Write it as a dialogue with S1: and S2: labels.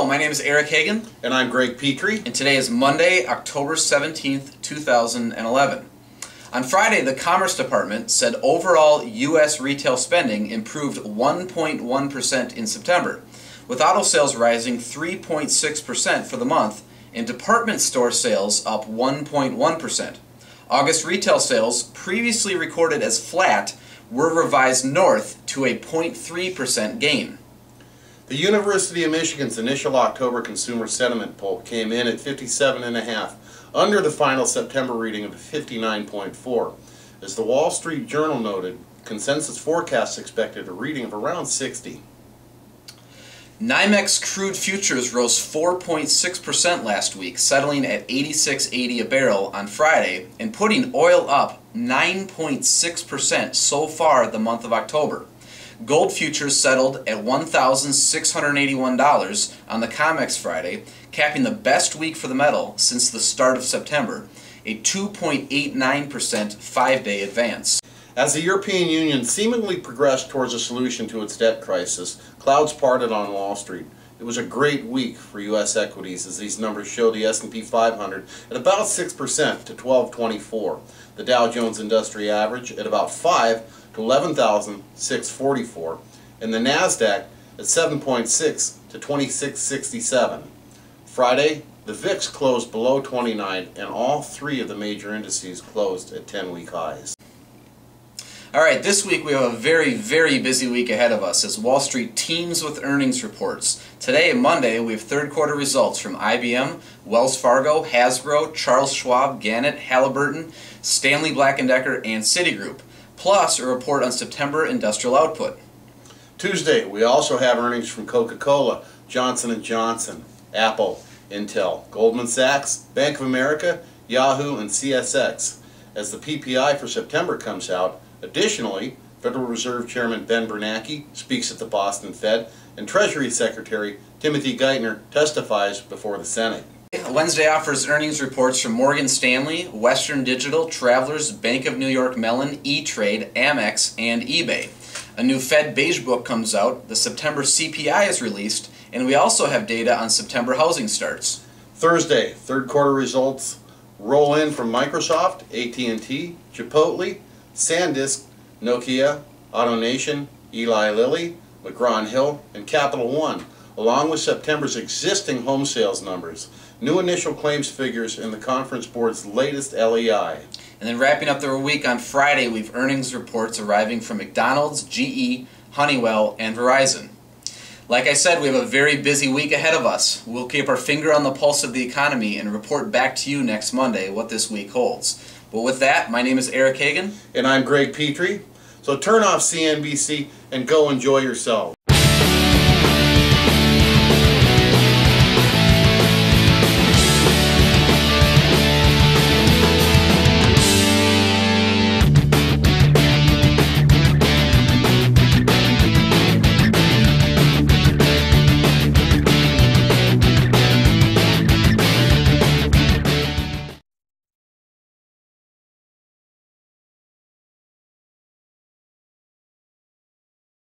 S1: Hello, my name is Eric Hagan.
S2: And I'm Greg Petrie.
S1: And today is Monday, October 17th, 2011. On Friday, the Commerce Department said overall U.S. retail spending improved 1.1% in September, with auto sales rising 3.6% for the month and department store sales up 1.1%. August retail sales, previously recorded as flat, were revised north to a 0.3% gain.
S2: The University of Michigan's initial October consumer sentiment poll came in at 57.5, under the final September reading of 59.4. As the Wall Street Journal noted, consensus forecasts expected a reading of around 60.
S1: NYMEX crude futures rose 4.6% last week, settling at $86.80 a barrel on Friday and putting oil up 9.6% so far the month of October. Gold futures settled at $1,681 on the COMEX Friday, capping the best week for the metal since the start of September, a 2.89% five-day advance.
S2: As the European Union seemingly progressed towards a solution to its debt crisis, clouds parted on Wall Street. It was a great week for U.S. equities as these numbers show the S&P 500 at about 6% to 1224, the Dow Jones Industrial Average at about 5 to 11,644, and the NASDAQ at 7.6 to 2667. Friday, the VIX closed below 29 and all three of the major indices closed at 10-week highs.
S1: Alright, this week we have a very busy week ahead of us as Wall Street teems with earnings reports. Today, Monday, we have third quarter results from IBM, Wells Fargo, Hasbro, Charles Schwab, Gannett, Halliburton, Stanley Black & Decker, and Citigroup, plus a report on September industrial output.
S2: Tuesday, we also have earnings from Coca-Cola, Johnson & Johnson, Apple, Intel, Goldman Sachs, Bank of America, Yahoo, and CSX. As the PPI for September comes out, additionally, Federal Reserve Chairman Ben Bernanke speaks at the Boston Fed, and Treasury Secretary Timothy Geithner testifies before the Senate.
S1: Wednesday offers earnings reports from Morgan Stanley, Western Digital, Travelers, Bank of New York Mellon, E-Trade, Amex, and eBay. A new Fed Beige Book comes out, the September CPI is released, and we also have data on September housing starts.
S2: Thursday, third quarter results roll in from Microsoft, AT&T, Chipotle, SanDisk, Nokia, AutoNation, Eli Lilly, McGraw-Hill, and Capital One, along with September's existing home sales numbers, new initial claims figures, and the Conference Board's latest LEI.
S1: And then wrapping up the week on Friday, we have earnings reports arriving from McDonald's, GE, Honeywell, and Verizon. Like I said, we have a very busy week ahead of us. We'll keep our finger on the pulse of the economy and report back to you next Monday what this week holds. But with that, my name is Eric Hagan.
S2: And I'm Greg Petrie. So turn off CNBC and go enjoy yourselves.